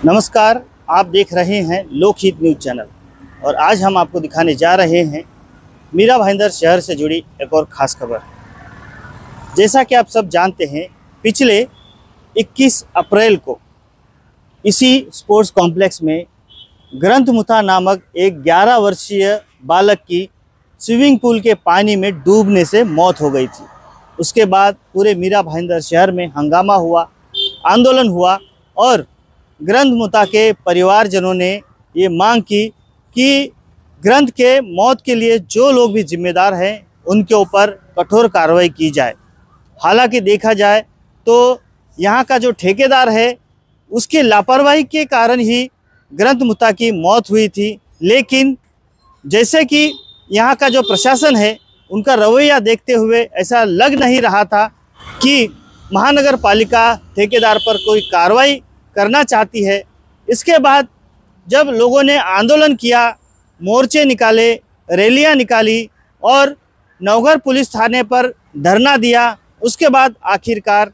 नमस्कार, आप देख रहे हैं लोकहित न्यूज़ चैनल और आज हम आपको दिखाने जा रहे हैं मीरा भाईंदर शहर से जुड़ी एक और ख़ास खबर। जैसा कि आप सब जानते हैं, पिछले 21 अप्रैल को इसी स्पोर्ट्स कॉम्प्लेक्स में ग्रंथमुथा नामक एक 11 वर्षीय बालक की स्विमिंग पूल के पानी में डूबने से मौत हो गई थी। उसके बाद पूरे मीरा भाईंदर शहर में हंगामा हुआ, आंदोलन हुआ और ग्रंथमुथा के परिवारजनों ने ये मांग की कि ग्रंथ के मौत के लिए जो लोग भी जिम्मेदार हैं उनके ऊपर कठोर कार्रवाई की जाए। हालांकि देखा जाए तो यहाँ का जो ठेकेदार है उसकी लापरवाही के कारण ही ग्रंथमुथा की मौत हुई थी, लेकिन जैसे कि यहाँ का जो प्रशासन है उनका रवैया देखते हुए ऐसा लग नहीं रहा था कि महानगर पालिका ठेकेदार पर कोई कार्रवाई करना चाहती है। इसके बाद जब लोगों ने आंदोलन किया, मोर्चे निकाले, रैलियां निकाली और नवघर पुलिस थाने पर धरना दिया, उसके बाद आखिरकार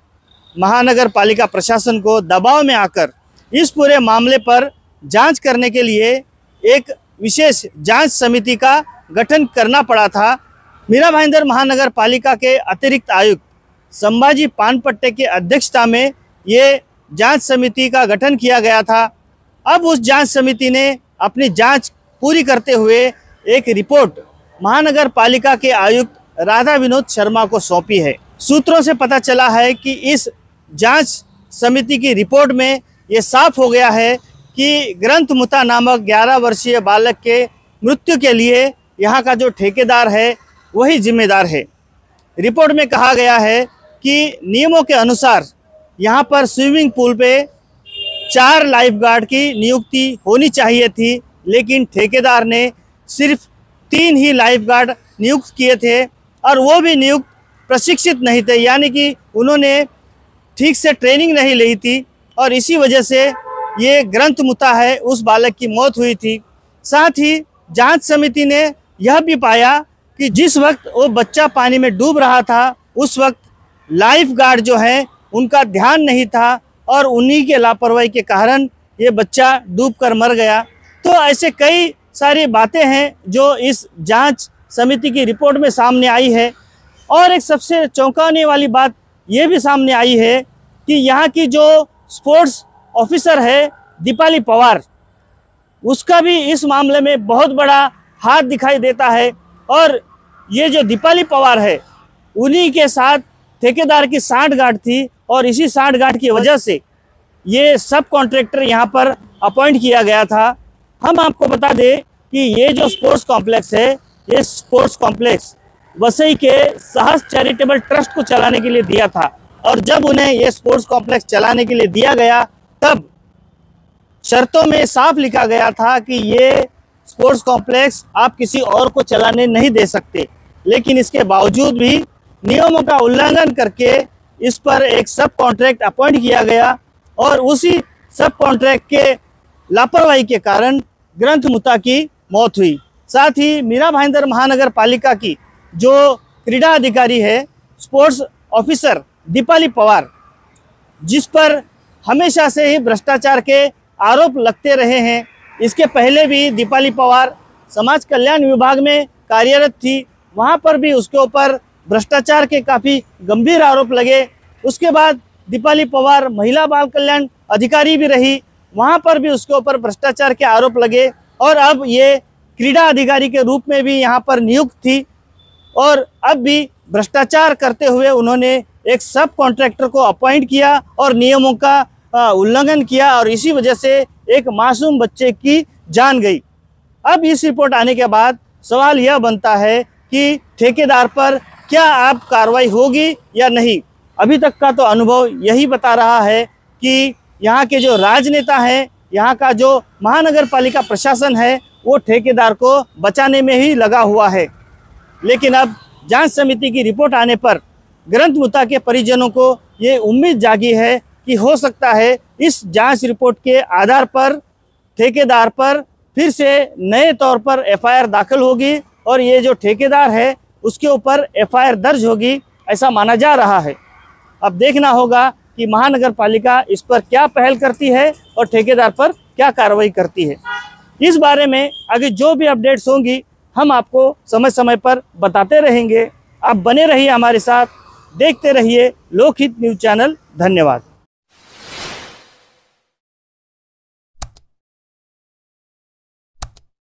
महानगर पालिका प्रशासन को दबाव में आकर इस पूरे मामले पर जांच करने के लिए एक विशेष जांच समिति का गठन करना पड़ा था। मीरा भाईंदर महानगर पालिका के अतिरिक्त आयुक्त संभाजी पानपट्टे की अध्यक्षता में ये जांच समिति का गठन किया गया था। अब उस जांच समिति ने अपनी जांच पूरी करते हुए एक रिपोर्ट महानगर पालिका के आयुक्त राधा विनोद शर्मा को सौंपी है। सूत्रों से पता चला है कि इस जांच समिति की रिपोर्ट में ये साफ हो गया है कि ग्रंथमुथा नामक 11 वर्षीय बालक के मृत्यु के लिए यहाँ का जो ठेकेदार है वही जिम्मेदार है। रिपोर्ट में कहा गया है कि नियमों के अनुसार यहाँ पर स्विमिंग पूल पे 4 लाइफगार्ड की नियुक्ति होनी चाहिए थी, लेकिन ठेकेदार ने सिर्फ 3 ही लाइफगार्ड नियुक्त किए थे और वो भी नियुक्त प्रशिक्षित नहीं थे, यानी कि उन्होंने ठीक से ट्रेनिंग नहीं ली थी और इसी वजह से ये ग्रंथमुथा है उस बालक की मौत हुई थी। साथ ही जांच समिति ने यह भी पाया कि जिस वक्त वो बच्चा पानी में डूब रहा था उस वक्त लाइफगार्ड जो है उनका ध्यान नहीं था और उन्हीं के लापरवाही के कारण ये बच्चा डूबकर मर गया। तो ऐसे कई सारी बातें हैं जो इस जांच समिति की रिपोर्ट में सामने आई है। और एक सबसे चौंकाने वाली बात ये भी सामने आई है कि यहाँ की जो स्पोर्ट्स ऑफिसर है दीपाली पवार, उसका भी इस मामले में बहुत बड़ा हाथ दिखाई देता है। और ये जो दीपाली पवार है उन्हीं के साथ ठेकेदार की सांठगांठ थी और इसी सांठगांठ की वजह से ये सब कॉन्ट्रैक्टर यहाँ पर अपॉइंट किया गया था। हम आपको बता दें कि ये जो स्पोर्ट्स कॉम्प्लेक्स है, ये स्पोर्ट्स कॉम्प्लेक्स वसई के साहस चैरिटेबल ट्रस्ट को चलाने के लिए दिया था और जब उन्हें ये स्पोर्ट्स कॉम्प्लेक्स चलाने के लिए दिया गया तब शर्तों में साफ लिखा गया था कि ये स्पोर्ट्स कॉम्प्लेक्स आप किसी और को चलाने नहीं दे सकते, लेकिन इसके बावजूद भी नियमों का उल्लंघन करके इस पर एक सब कॉन्ट्रैक्ट अपॉइंट किया गया और उसी सब कॉन्ट्रैक्ट के लापरवाही के कारण ग्रंथमुथा की मौत हुई। साथ ही मीरा भाईंदर महानगर पालिका की जो क्रीड़ा अधिकारी है, स्पोर्ट्स ऑफिसर दीपाली पवार, जिस पर हमेशा से ही भ्रष्टाचार के आरोप लगते रहे हैं, इसके पहले भी दीपाली पवार समाज कल्याण विभाग में कार्यरत थी, वहाँ पर भी उसके ऊपर भ्रष्टाचार के काफ़ी गंभीर आरोप लगे। उसके बाद दीपाली पवार महिला बाल कल्याण अधिकारी भी रही, वहाँ पर भी उसके ऊपर भ्रष्टाचार के आरोप लगे और अब ये क्रीड़ा अधिकारी के रूप में भी यहाँ पर नियुक्त थी और अब भी भ्रष्टाचार करते हुए उन्होंने एक सब कॉन्ट्रैक्टर को अपॉइंट किया और नियमों का उल्लंघन किया और इसी वजह से एक मासूम बच्चे की जान गई। अब इस रिपोर्ट आने के बाद सवाल यह बनता है कि ठेकेदार पर क्या अब कार्रवाई होगी या नहीं। अभी तक का तो अनुभव यही बता रहा है कि यहाँ के जो राजनेता हैं, यहाँ का जो महानगर पालिका प्रशासन है, वो ठेकेदार को बचाने में ही लगा हुआ है। लेकिन अब जांच समिति की रिपोर्ट आने पर ग्रंथमुथा के परिजनों को ये उम्मीद जागी है कि हो सकता है इस जांच रिपोर्ट के आधार पर ठेकेदार पर फिर से नए तौर पर एफआईआर दाखिल होगी और ये जो ठेकेदार है उसके ऊपर एफआईआर दर्ज होगी, ऐसा माना जा रहा है। अब देखना होगा कि महानगर पालिका इस पर क्या पहल करती है और ठेकेदार पर क्या कार्रवाई करती है। इस बारे में आगे जो भी अपडेट्स होंगी हम आपको समय समय पर बताते रहेंगे। आप बने रहिए हमारे साथ, देखते रहिए लोकहित न्यूज़ चैनल। धन्यवाद।